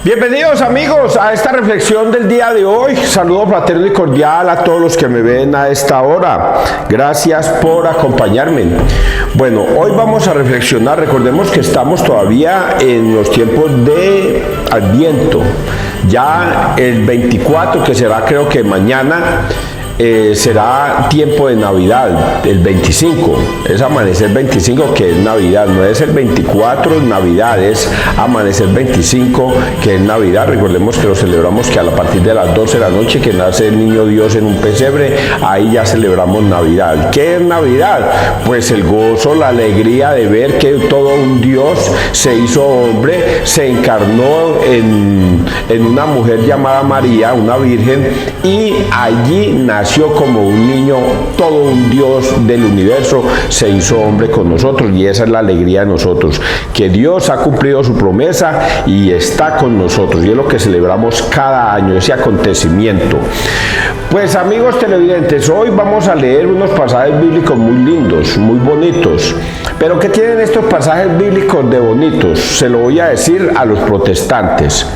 Bienvenidos amigos a esta reflexión del día de hoy. Saludo fraterno y cordial a todos los que me ven a esta hora. Gracias por acompañarme. Bueno, hoy vamos a reflexionar. Recordemos que estamos todavía en los tiempos de Adviento. Ya el 24, que será creo que mañana, será tiempo de Navidad, el 25, es amanecer 25 que es Navidad, no es el 24 Navidad, es amanecer 25 que es Navidad. Recordemos que lo celebramos que a partir de las 12 de la noche que nace el niño Dios en un pesebre, ahí ya celebramos Navidad. ¿Qué es Navidad? Pues el gozo, la alegría de ver que todo un Dios se hizo hombre, se encarnó en una mujer llamada María, una virgen, y allí nació como un niño, todo un Dios del universo se hizo hombre con nosotros, y esa es la alegría de nosotros, que Dios ha cumplido su promesa y está con nosotros, y es lo que celebramos cada año, ese acontecimiento. Pues amigos televidentes, hoy vamos a leer unos pasajes bíblicos muy lindos, muy bonitos. Pero ¿qué tienen estos pasajes bíblicos de bonitos? Se lo voy a decir a los protestantes.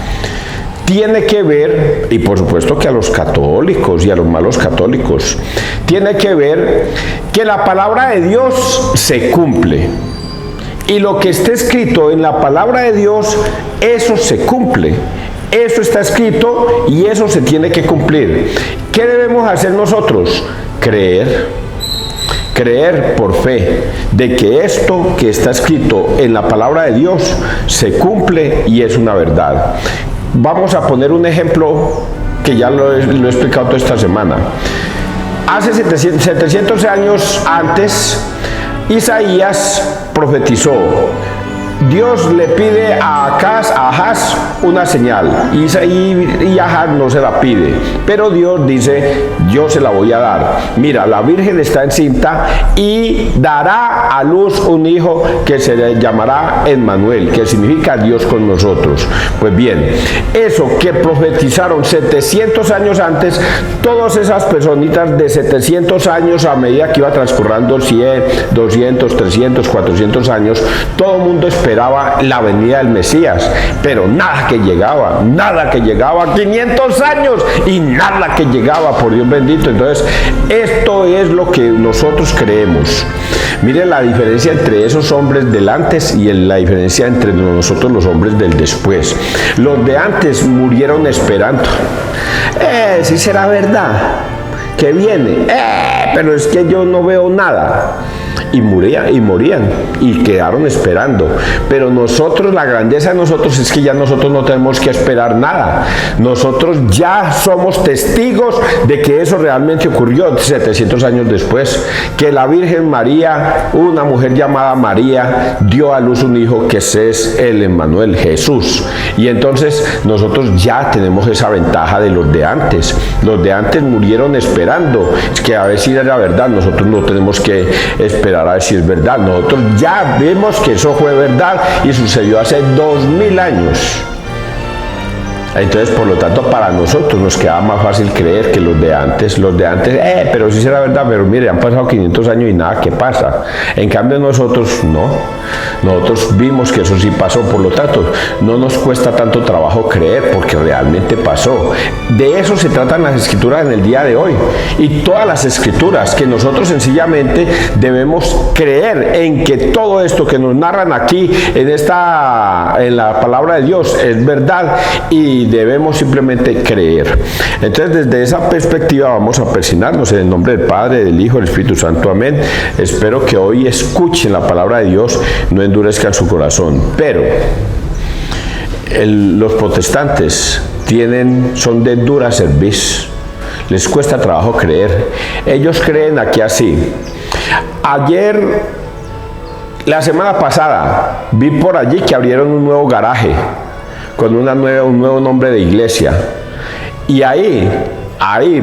Tiene que ver, y por supuesto que a los católicos y a los malos católicos, tiene que ver que la palabra de Dios se cumple. Y lo que esté escrito en la palabra de Dios, eso se cumple. Eso está escrito y eso se tiene que cumplir. ¿Qué debemos hacer nosotros? Creer por fe de que esto que está escrito en la palabra de Dios se cumple y es una verdad. Vamos a poner un ejemplo que ya lo he explicado toda esta semana. Hace 700 años antes, Isaías profetizó. Dios le pide a Ahaz una señal y Ahaz no se la pide, pero Dios dice: yo se la voy a dar. Mira, la Virgen está encinta y dará a luz un hijo que se le llamará Emmanuel, que significa Dios con nosotros. Pues bien, eso que profetizaron 700 años antes, todas esas personitas de 700 años, a medida que iba transcurriendo 100, 200, 300, 400 años, todo el mundo esperaba la venida del Mesías, pero nada que llegaba, 500 años y nada que llegaba, por Dios bendito. Entonces, esto es lo que nosotros creemos. Miren la diferencia entre esos hombres del antes y la diferencia entre nosotros los hombres del después. Los de antes murieron esperando. Si será verdad que viene, pero es que yo no veo nada. Y morían y quedaron esperando. Pero nosotros, la grandeza de nosotros es que ya nosotros no tenemos que esperar nada. Nosotros ya somos testigos de que eso realmente ocurrió 700 años después, que la Virgen María, una mujer llamada María, dio a luz un hijo que es el Emmanuel, Jesús. Y entonces nosotros ya tenemos esa ventaja de los de antes. Los de antes murieron esperando, es que a ver si era verdad. Nosotros no tenemos que esperar a ver si es verdad. Nosotros ya vemos que eso fue verdad y sucedió hace 2000 años. Entonces, por lo tanto, para nosotros nos queda más fácil creer que los de antes, pero sí será verdad, pero mire, han pasado 500 años y nada que pasa. En cambio, nosotros no. Nosotros vimos que eso sí pasó, por lo tanto, no nos cuesta tanto trabajo creer, porque realmente pasó. De eso se tratan las escrituras en el día de hoy. Y todas las escrituras, que nosotros sencillamente debemos creer en que todo esto que nos narran aquí, en la palabra de Dios, es verdad, y debemos simplemente creer. Entonces, desde esa perspectiva vamos a persignarnos en el nombre del Padre, del Hijo y del Espíritu Santo. Amén. Espero que hoy escuchen la palabra de Dios, no endurezcan su corazón. Pero los protestantes son de dura cerviz, les cuesta trabajo creer. Ellos creen aquí así. La semana pasada vi por allí que abrieron un nuevo garaje con un nuevo nombre de iglesia, y ahí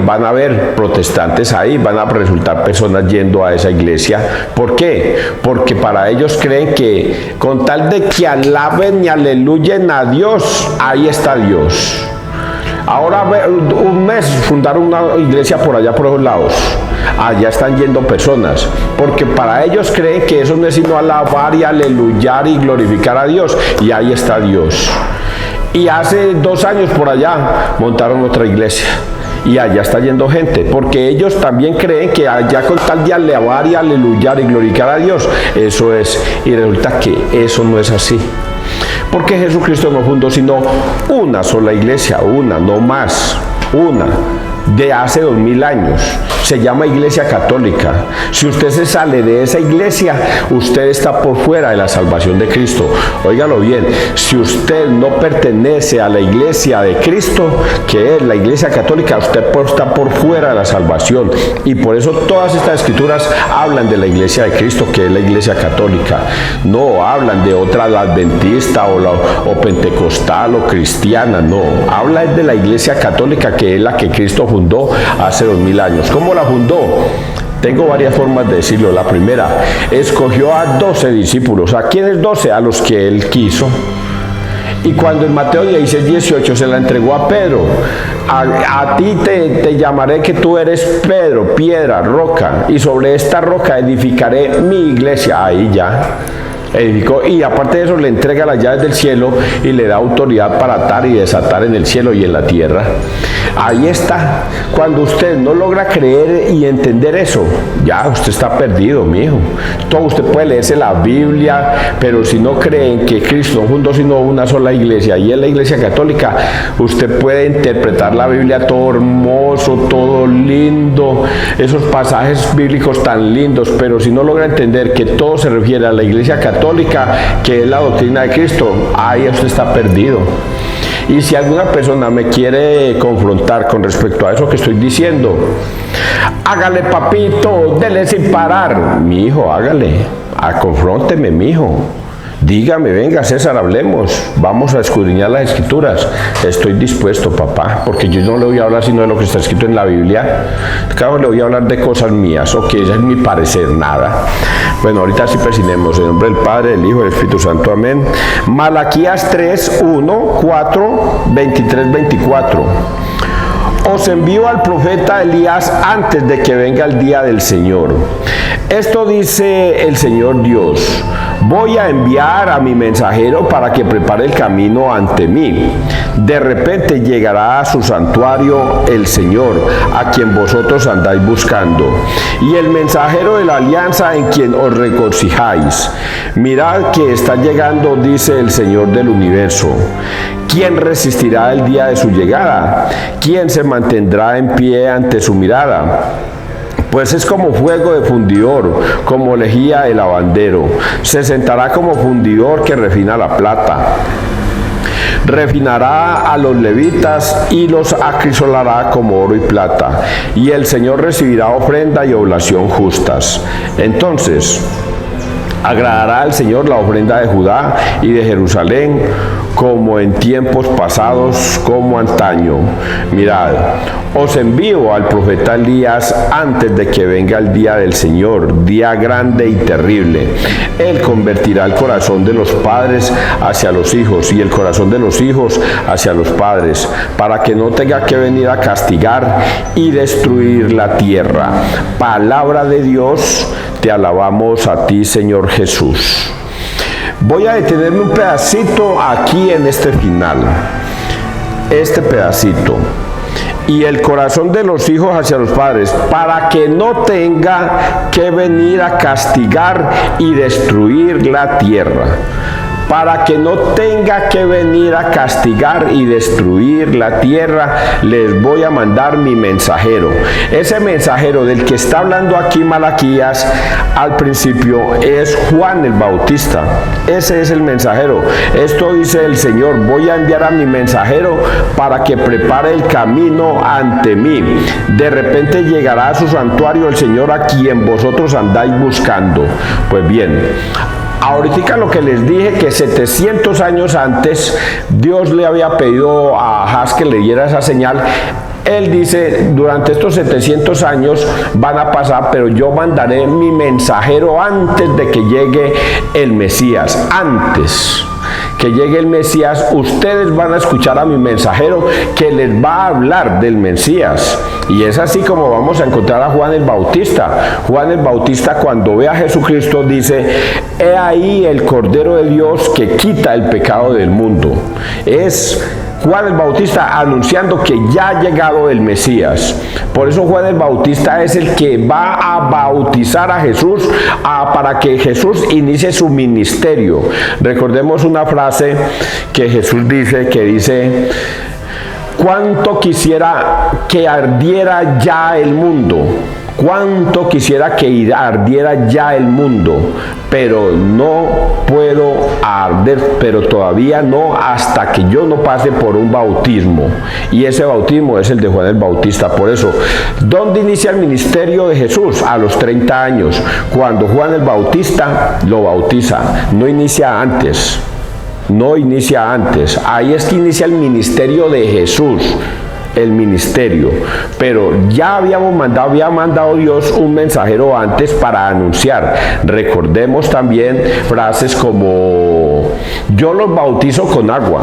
van a haber protestantes, ahí van a resultar personas yendo a esa iglesia. ¿Por qué? Porque para ellos creen que con tal de que alaben y aleluyen a Dios, ahí está Dios. Ahora un mes fundaron una iglesia por allá por esos lados. Allá están yendo personas, porque para ellos creen que eso no es sino alabar y aleluyar y glorificar a Dios, y ahí está Dios. Y hace 2 años por allá montaron otra iglesia. Y allá está yendo gente, porque ellos también creen que allá con tal de alabar y aleluyar y glorificar a Dios, eso es. Y resulta que eso no es así. Porque Jesucristo no fundó sino una sola iglesia, una, no más, una, de hace 2000 años. Se llama Iglesia Católica. Si usted se sale de esa iglesia, usted está por fuera de la salvación de Cristo. Óigalo bien, si usted no pertenece a la iglesia de Cristo, que es la Iglesia Católica, usted está por fuera de la salvación. Y por eso todas estas escrituras hablan de la iglesia de Cristo, que es la Iglesia Católica. No hablan de otra, la adventista o pentecostal o cristiana, no. Habla de la Iglesia Católica, que es la que Cristo fundó hace 2000 años. ¿Cómo la fundó? Tengo varias formas de decirlo. La primera, escogió a 12 discípulos. ¿A quiénes 12? A los que él quiso. Y cuando en Mateo 16:18 se la entregó a Pedro, a ti te llamaré que tú eres Pedro, piedra, roca, y sobre esta roca edificaré mi iglesia. Ahí ya edificó, y aparte de eso le entrega las llaves del cielo y le da autoridad para atar y desatar en el cielo y en la tierra. Ahí está. Cuando usted no logra creer y entender eso, ya usted está perdido, mijo. Todo usted puede leerse la Biblia, pero si no cree en que Cristo no fundó sino una sola iglesia, y es la Iglesia Católica, usted puede interpretar la Biblia todo hermoso, todo lindo, esos pasajes bíblicos tan lindos, pero si no logra entender que todo se refiere a la Iglesia Católica, que es la doctrina de Cristo, ahí usted está perdido. Y si alguna persona me quiere confrontar con respecto a eso que estoy diciendo, hágale, papito, dele sin parar. Mi hijo, hágale, confrónteme, mi hijo. Dígame, venga César, hablemos, vamos a escudriñar las escrituras. Estoy dispuesto, papá, porque yo no le voy a hablar sino de lo que está escrito en la Biblia. Claro, le voy a hablar de cosas mías, o que ese es mi parecer, nada. Bueno, ahorita sí presinemos, en nombre del Padre, del Hijo y del Espíritu Santo, amén. Malaquías 3, 1, 4, 23, 24. Os envío al profeta Elías antes de que venga el día del Señor. Esto dice el Señor Dios: voy a enviar a mi mensajero para que prepare el camino ante mí. De repente llegará a su santuario el Señor, a quien vosotros andáis buscando, y el mensajero de la alianza en quien os regocijáis. Mirad que está llegando, dice el Señor del universo. ¿Quién resistirá el día de su llegada? ¿Quién se mantendrá en pie ante su mirada? Pues es como fuego de fundidor, como lejía de lavandero. Se sentará como fundidor que refina la plata. Refinará a los levitas y los acrisolará como oro y plata. Y el Señor recibirá ofrenda y oblación justas. Entonces agradará al Señor la ofrenda de Judá y de Jerusalén, como en tiempos pasados, como antaño. Mirad, os envío al profeta Elías antes de que venga el día del Señor, día grande y terrible. Él convertirá el corazón de los padres hacia los hijos y el corazón de los hijos hacia los padres, para que no tenga que venir a castigar y destruir la tierra. Palabra de Dios, te alabamos a ti, Señor Jesús. Voy a detenerme un pedacito aquí en este final, este pedacito. Y el corazón de los hijos hacia los padres, para que no tenga que venir a castigar y destruir la tierra. Para que no tenga que venir a castigar y destruir la tierra, les voy a mandar mi mensajero. Ese mensajero del que está hablando aquí Malaquías al principio es Juan el Bautista. Ese es el mensajero. Esto dice el Señor: voy a enviar a mi mensajero para que prepare el camino ante mí. De repente llegará a su santuario el Señor, a quien vosotros andáis buscando. Pues bien, ahorita lo que les dije, que 700 años antes Dios le había pedido a Ahaz que le diera esa señal. Él dice: durante estos 700 años van a pasar, pero yo mandaré mi mensajero antes de que llegue el Mesías, antes que llegue el Mesías, ustedes van a escuchar a mi mensajero que les va a hablar del Mesías. Y es así como vamos a encontrar a Juan el Bautista. Juan el Bautista, cuando ve a Jesucristo, dice: he ahí el Cordero de Dios que quita el pecado del mundo. Es Juan el Bautista anunciando que ya ha llegado el Mesías. Por eso Juan el Bautista es el que va a bautizar a Jesús para que Jesús inicie su ministerio. Recordemos una frase que Jesús dice, cuánto quisiera que ardiera ya el mundo. Cuánto quisiera que ardiera ya el mundo, pero no puedo arder, pero todavía no, hasta que yo no pase por un bautismo. Y ese bautismo es el de Juan el Bautista. Por eso, ¿dónde inicia el ministerio de Jesús? A los 30 años, cuando Juan el Bautista lo bautiza. No inicia antes. No inicia antes. Ahí es que inicia el ministerio de Jesús. El ministerio, pero ya había mandado Dios un mensajero antes para anunciar. Recordemos también frases como: yo los bautizo con agua,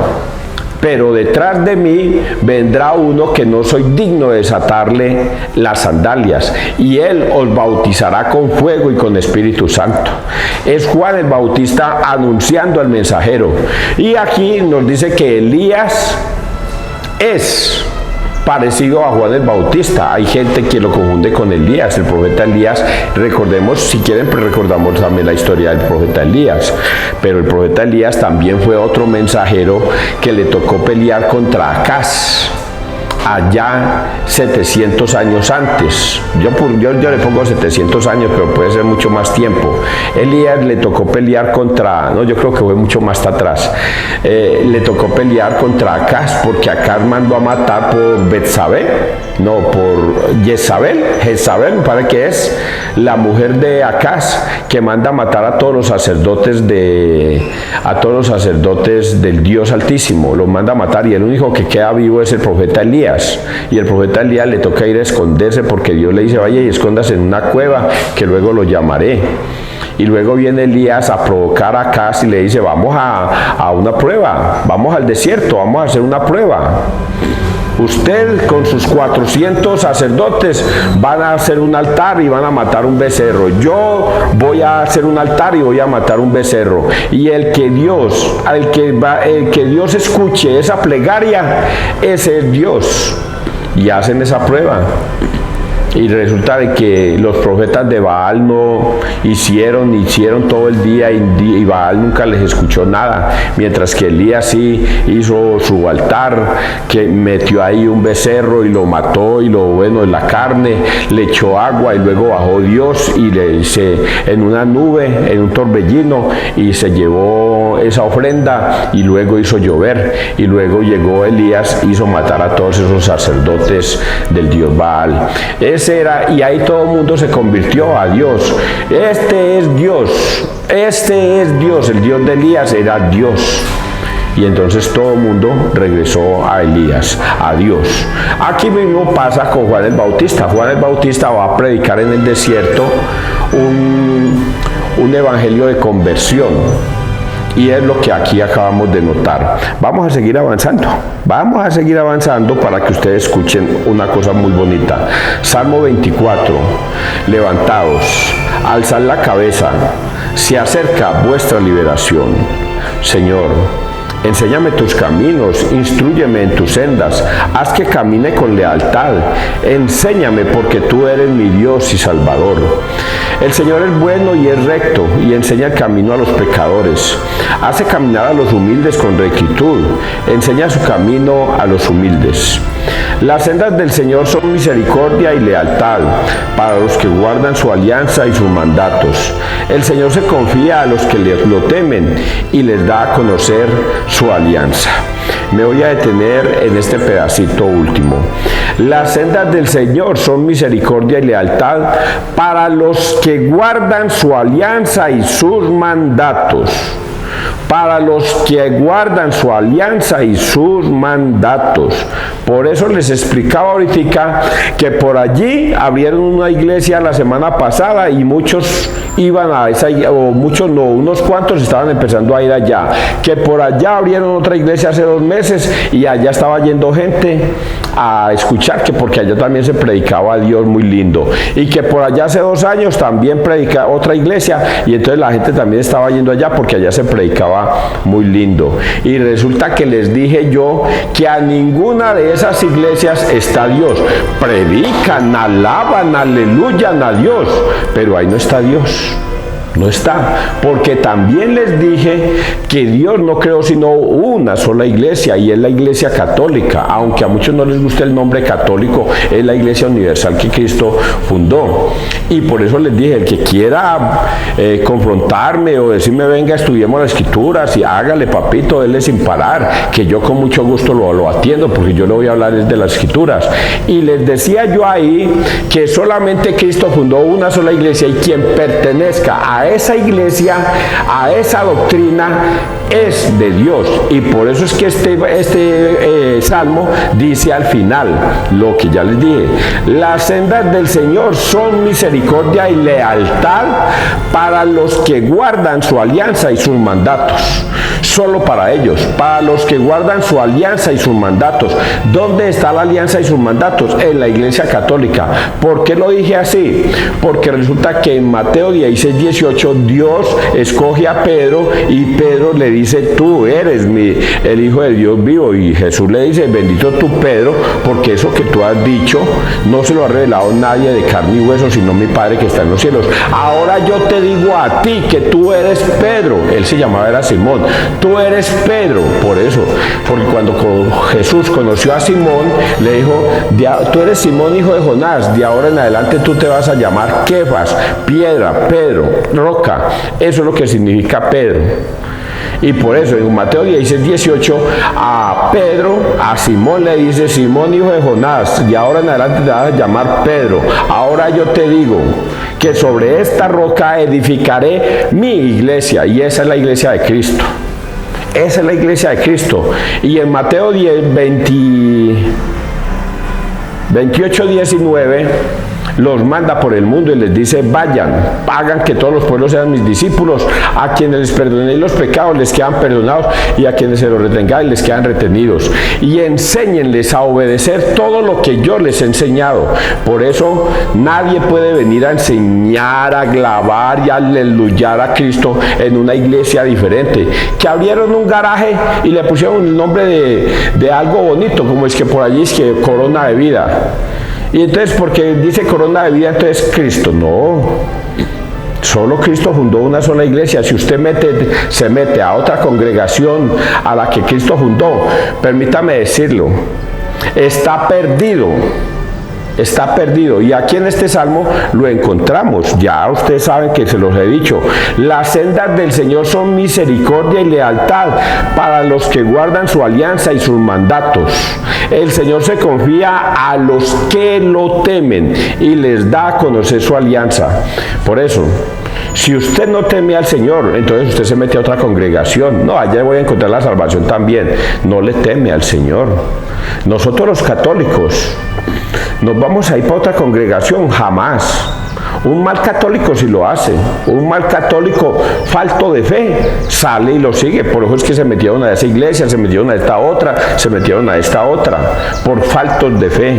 pero detrás de mí vendrá uno que no soy digno de desatarle las sandalias, y él os bautizará con fuego y con Espíritu Santo. Es Juan el Bautista anunciando al mensajero. Y aquí nos dice que Elías es parecido a Juan el Bautista. Hay gente que lo confunde con Elías, el profeta Elías. Recordemos, si quieren, pues recordamos también la historia del profeta Elías. Pero el profeta Elías también fue otro mensajero que le tocó pelear contra Acaz, allá 700 años antes. Yo le pongo 700 años, pero puede ser mucho más tiempo. Elías le tocó pelear contra, yo creo que fue mucho más atrás. Le tocó pelear contra Acaz, porque Acaz mandó a matar por Betsabé, por Jezabel, me parece que es la mujer de Acaz, que manda a matar a todos los sacerdotes del Dios Altísimo. Los manda a matar, y el único que queda vivo es el profeta Elías. Y el profeta Elías le toca ir a esconderse, porque Dios le dice: vaya y escóndase en una cueva, que luego lo llamaré. Y luego viene Elías a provocar a Acaz y le dice: vamos a una prueba, vamos al desierto, vamos a hacer una prueba. Usted con sus 400 sacerdotes van a hacer un altar y van a matar un becerro. Yo voy a hacer un altar y voy a matar un becerro. Y el que Dios escuche esa plegaria, ese es Dios. Y hacen esa prueba. Y resulta de que los profetas de Baal no hicieron todo el día, y Baal nunca les escuchó nada, mientras que Elías sí hizo su altar, que metió ahí un becerro y lo mató, y en la carne le echó agua, y luego bajó Dios y le hice en una nube, en un torbellino, y se llevó esa ofrenda, y luego hizo llover, y luego llegó Elías, hizo matar a todos esos sacerdotes del dios Baal. Y ahí todo el mundo se convirtió a Dios. Este es Dios, el Dios de Elías era Dios. Y entonces todo el mundo regresó a Elías, a Dios. Aquí mismo pasa con Juan el Bautista. Juan el Bautista va a predicar en el desierto un evangelio de conversión. Y es lo que aquí acabamos de notar. Vamos a seguir avanzando para que ustedes escuchen una cosa muy bonita. Salmo 24. Levantaos, alzad la cabeza, se acerca vuestra liberación. Señor, enséñame tus caminos, instrúyeme en tus sendas, haz que camine con lealtad. Enséñame, porque tú eres mi Dios y Salvador. El Señor es bueno y es recto, y enseña el camino a los pecadores. Hace caminar a los humildes con rectitud, enseña su camino a los humildes. Las sendas del Señor son misericordia y lealtad para los que guardan su alianza y sus mandatos. El Señor se confía a los que lo temen y les da a conocer su alianza. Me voy a detener en este pedacito último. Las sendas del Señor son misericordia y lealtad para los que guardan su alianza y sus mandatos. para los que guardan su alianza y sus mandatos. Por eso les explicaba ahorita que por allí abrieron una iglesia la semana pasada y muchos iban a esa, o muchos no, unos cuantos estaban empezando a ir allá, que por allá abrieron otra iglesia hace 2 meses y allá estaba yendo gente a escuchar, que porque allá también se predicaba a Dios muy lindo, y que por allá hace 2 años también predica otra iglesia y entonces la gente también estaba yendo allá porque allá se predicaba muy lindo. Y resulta que les dije yo que a ninguna de esas iglesias está Dios. Predican, alaban, aleluyan a Dios, pero ahí no está Dios. No está, porque también les dije que Dios no creó sino una sola iglesia, y es la iglesia católica. Aunque a muchos no les guste el nombre católico, es la iglesia universal que Cristo fundó. Y por eso les dije, el que quiera confrontarme o decirme venga, estudiemos las escrituras y hágale papito, déle sin parar, que yo con mucho gusto lo atiendo, porque yo le voy a hablar de las escrituras. Y les decía yo ahí que solamente Cristo fundó una sola iglesia, y quien pertenezca a esa iglesia, a esa doctrina, es de Dios. Y por eso es que este salmo dice al final lo que ya les dije: las sendas del Señor son misericordia y lealtad para los que guardan su alianza y sus mandatos. Solo para ellos, para los que guardan su alianza y sus mandatos. ¿Dónde está la alianza y sus mandatos? En la iglesia católica. ¿Por qué lo dije así? Porque resulta que en Mateo 16:18 Dios escoge a Pedro y Pedro le dice: tú eres el Hijo de Dios vivo. Y Jesús le dice: bendito tú, Pedro, porque eso que tú has dicho no se lo ha revelado nadie de carne y hueso, sino mi Padre que está en los cielos. Ahora yo te digo a ti que tú eres Pedro. Él se llamaba, era Simón. Tú eres Pedro. Por eso, porque cuando Jesús conoció a Simón, le dijo: tú eres Simón, hijo de Jonás, de ahora en adelante tú te vas a llamar Kefas, piedra, Pedro, roca. Eso es lo que significa Pedro. Y por eso en Mateo 16:18 a Pedro, a Simón le dice: Simón, hijo de Jonás, de ahora en adelante te vas a llamar Pedro. Ahora yo te digo que sobre esta roca edificaré mi iglesia. Y esa es la iglesia de Cristo. Esa es la iglesia de Cristo. Y en Mateo 28:19 los manda por el mundo y les dice: vayan, hagan que todos los pueblos sean mis discípulos. A quienes les perdonéis los pecados les quedan perdonados, y a quienes se los retengáis les quedan retenidos. Y enséñenles a obedecer todo lo que yo les he enseñado. Por eso nadie puede venir a enseñar, a clavar y a aleluyar a Cristo en una iglesia diferente. Que abrieron un garaje y le pusieron el nombre de algo bonito, como es que por allí es que Corona de Vida. Y entonces, porque dice Corona de Vida, entonces Cristo. No, solo Cristo fundó una sola iglesia. Si usted se mete a otra congregación a la que Cristo fundó, permítame decirlo, está perdido. Está perdido. Y aquí en este salmo lo encontramos. Ya ustedes saben que se los he dicho: las sendas del Señor son misericordia y lealtad para los que guardan su alianza y sus mandatos. El Señor se confía a los que lo temen y les da a conocer su alianza. Por eso, si usted no teme al Señor, entonces usted se mete a otra congregación. No, allá voy a encontrar la salvación también. No le teme al Señor. Nosotros los católicos nos vamos a ir para otra congregación, jamás. Un mal católico sí lo hace. Un mal católico falto de fe sale y lo sigue. Por eso es que se metieron a esa iglesia, se metieron a esta otra, se metieron a esta otra, por faltos de fe.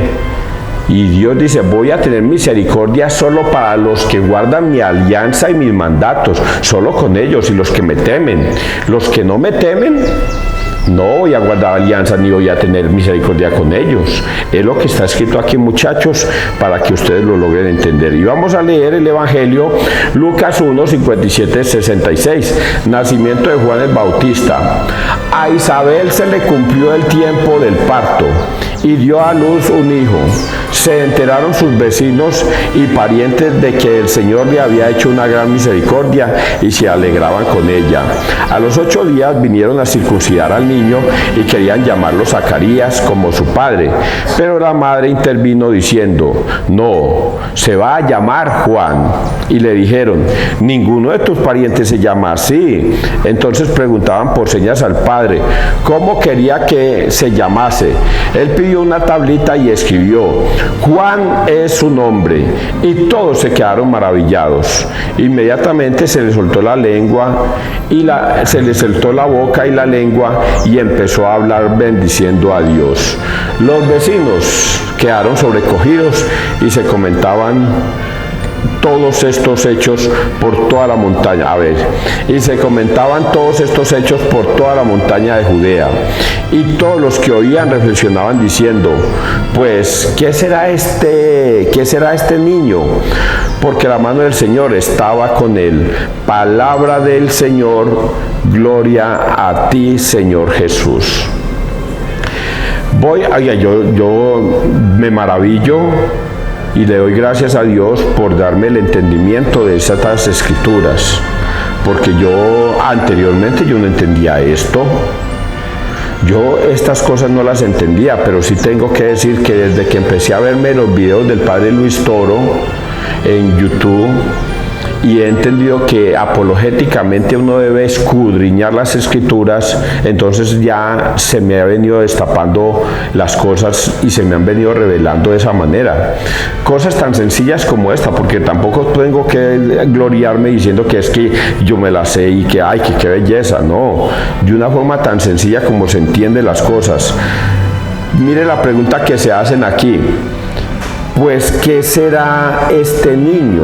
Y Dios dice: voy a tener misericordia solo para los que guardan mi alianza y mis mandatos, solo con ellos y los que me temen. Los que no me temen, no voy a guardar alianza ni voy a tener misericordia con ellos. Es lo que está escrito aquí, muchachos, para que ustedes lo logren entender. Y vamos a leer el Evangelio, Lucas 1, 57, 66. Nacimiento de Juan el Bautista. A Isabel se le cumplió el tiempo del parto y dio a luz un hijo. Se enteraron sus vecinos y parientes de que el Señor le había hecho una gran misericordia y se alegraban con ella. A los 8 días vinieron a circuncidar al niño y querían llamarlo Zacarías como su padre, pero la madre intervino diciendo: no, se va a llamar Juan. Y le dijeron: ninguno de tus parientes se llama así. Entonces preguntaban por señas al padre cómo quería que se llamase. Él pidió una tablita y escribió: Juan es su nombre. Y todos se quedaron maravillados. Inmediatamente se le soltó la lengua y se le soltó la boca y la lengua y empezó a hablar bendiciendo a Dios. Los vecinos quedaron sobrecogidos y se comentaban todos estos hechos por toda la montaña. Y se comentaban todos estos hechos por toda la montaña de Judea. Y todos los que oían reflexionaban diciendo: pues, ¿qué será este niño? Porque la mano del Señor estaba con él. Palabra del Señor, gloria a ti, Señor Jesús. Yo me maravillo y le doy gracias a Dios por darme el entendimiento de estas escrituras, porque yo anteriormente no entendía esto. Yo estas cosas no las entendía, pero sí tengo que decir que desde que empecé a verme los videos del Padre Luis Toro en YouTube, y he entendido que apologéticamente uno debe escudriñar las escrituras, entonces ya se me ha venido destapando las cosas y se me han venido revelando de esa manera. Cosas tan sencillas como esta, porque tampoco tengo que gloriarme diciendo que es que yo me la sé y que ay, que qué belleza, no. De una forma tan sencilla como se entienden las cosas. Mire la pregunta que se hacen aquí: pues, ¿qué será este niño?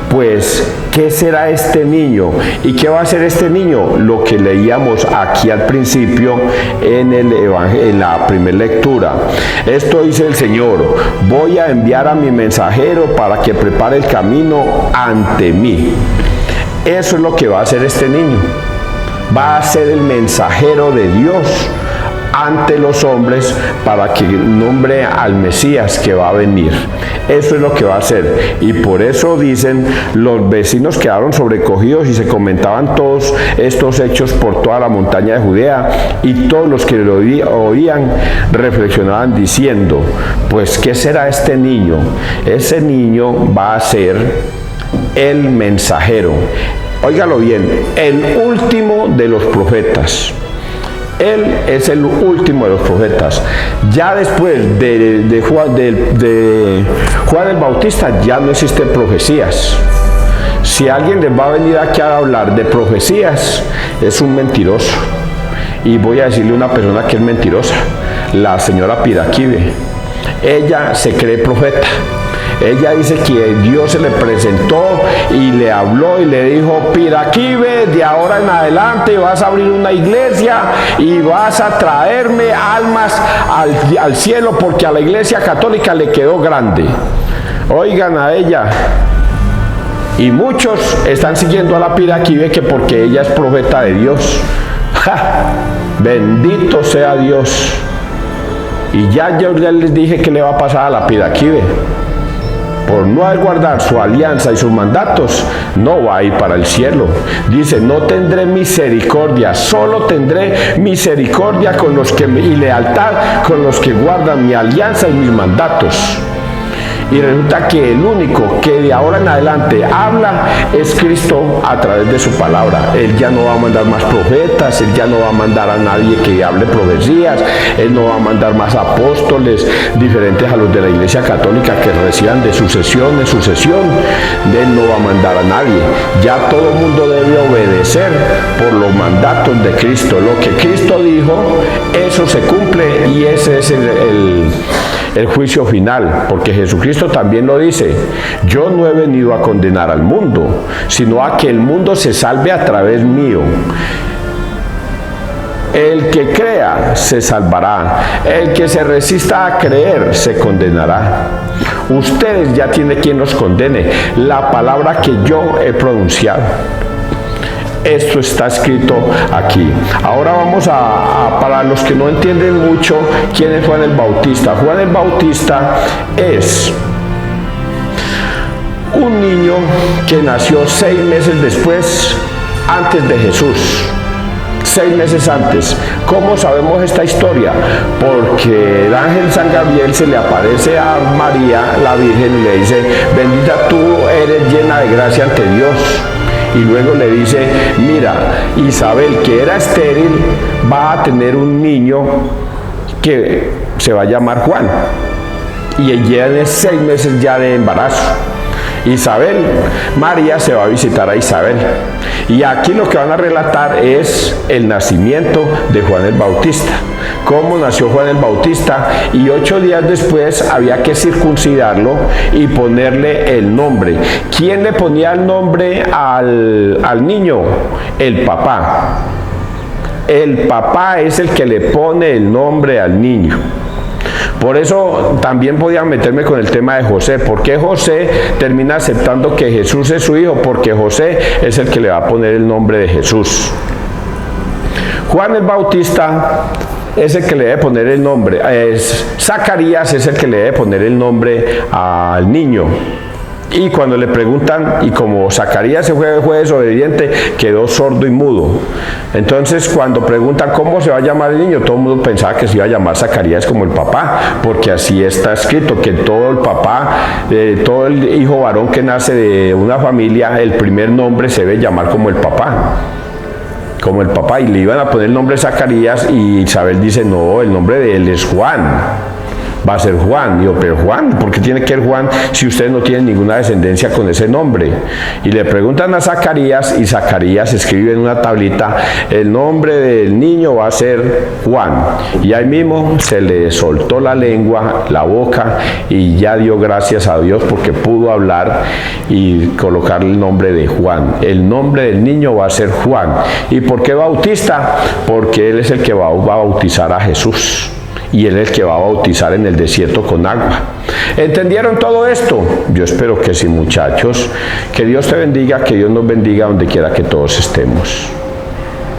Pues, ¿qué será este niño? ¿Y qué va a ser este niño? Lo que leíamos aquí al principio en la primera lectura. Esto dice el Señor: voy a enviar a mi mensajero para que prepare el camino ante mí. Eso es lo que va a hacer este niño. Va a ser el mensajero de Dios ante los hombres para que nombre al Mesías que va a venir. Eso es lo que va a hacer. Y por eso dicen: los vecinos quedaron sobrecogidos y se comentaban todos estos hechos por toda la montaña de Judea, y todos los que lo oían reflexionaban diciendo: pues, ¿qué será este niño? Ese niño va a ser el mensajero. Óigalo bien, el último de los profetas. Él es el último de los profetas. Ya después de Juan el Bautista ya no existen profecías. Si alguien les va a venir aquí a hablar de profecías, es un mentiroso. Y voy a decirle una persona que es mentirosa: la señora Piraquive. Ella se cree profeta. Ella dice que Dios se le presentó y le habló y le dijo: Piraquive, de ahora en adelante vas a abrir una iglesia y vas a traerme almas al cielo, porque a la iglesia católica le quedó grande. Oigan a ella. Y muchos están siguiendo a la Piraquive que porque ella es profeta de Dios. ¡Ja! Bendito sea Dios. Y ya yo les dije que le va a pasar a la Piraquive. Por no guardar su alianza y sus mandatos, no va a ir para el cielo. Dice: no tendré misericordia, solo tendré misericordia con los que y lealtad con los que guardan mi alianza y mis mandatos. Y resulta que el único que de ahora en adelante habla es Cristo a través de su palabra. Él ya no va a mandar más profetas, Él ya no va a mandar a nadie que hable profecías, Él no va a mandar más apóstoles diferentes a los de la Iglesia Católica que reciban de sucesión en sucesión. Él no va a mandar a nadie. Ya todo el mundo debe obedecer por los mandatos de Cristo. Lo que Cristo dijo, eso se cumple, y ese es el juicio final, porque Jesucristo también lo dice: yo no he venido a condenar al mundo, sino a que el mundo se salve a través mío. El que crea se salvará, el que se resista a creer se condenará. Ustedes ya tienen quien los condene, la palabra que yo he pronunciado. Esto está escrito aquí. Ahora vamos para los que no entienden mucho, ¿quién es Juan el Bautista? Juan el Bautista es un niño que nació 6 meses después, antes de Jesús. 6 meses antes. ¿Cómo sabemos esta historia? Porque el ángel San Gabriel se le aparece a María, la Virgen, y le dice: bendita tú eres llena de gracia ante Dios. Y luego le dice: mira, Isabel, que era estéril, va a tener un niño que se va a llamar Juan. Y ella tiene 6 meses ya de embarazo. María se va a visitar a Isabel. Y aquí lo que van a relatar es el nacimiento de Juan el Bautista. Cómo nació Juan el Bautista, y 8 días después había que circuncidarlo y ponerle el nombre. ¿Quién le ponía el nombre al niño? El papá. El papá es el que le pone el nombre al niño. Por eso también podía meterme con el tema de José. ¿Por qué José termina aceptando que Jesús es su hijo? Porque José es el que le va a poner el nombre de Jesús. Juan el Bautista es el que le debe poner el nombre. Zacarías es el que le debe poner el nombre al niño. Y cuando le preguntan, y como Zacarías fue desobediente, quedó sordo y mudo. Entonces, cuando preguntan cómo se va a llamar el niño, todo el mundo pensaba que se iba a llamar Zacarías como el papá, porque así está escrito, que todo el papá, todo el hijo varón que nace de una familia, el primer nombre se debe llamar como el papá. Como el papá, y le iban a poner el nombre Zacarías, y Isabel dice: no, el nombre de él es Juan. Va a ser Juan. Digo: pero Juan, ¿por qué tiene que ser Juan si ustedes no tienen ninguna descendencia con ese nombre? Y le preguntan a Zacarías, y Zacarías escribe en una tablita: el nombre del niño va a ser Juan. Y ahí mismo se le soltó la lengua, la boca, y ya dio gracias a Dios porque pudo hablar y colocar el nombre de Juan. El nombre del niño va a ser Juan. ¿Y por qué Bautista? Porque él es el que va a bautizar a Jesús. Y él es el que va a bautizar en el desierto con agua. ¿Entendieron todo esto? Yo espero que sí, muchachos. Que Dios te bendiga, que Dios nos bendiga donde quiera que todos estemos.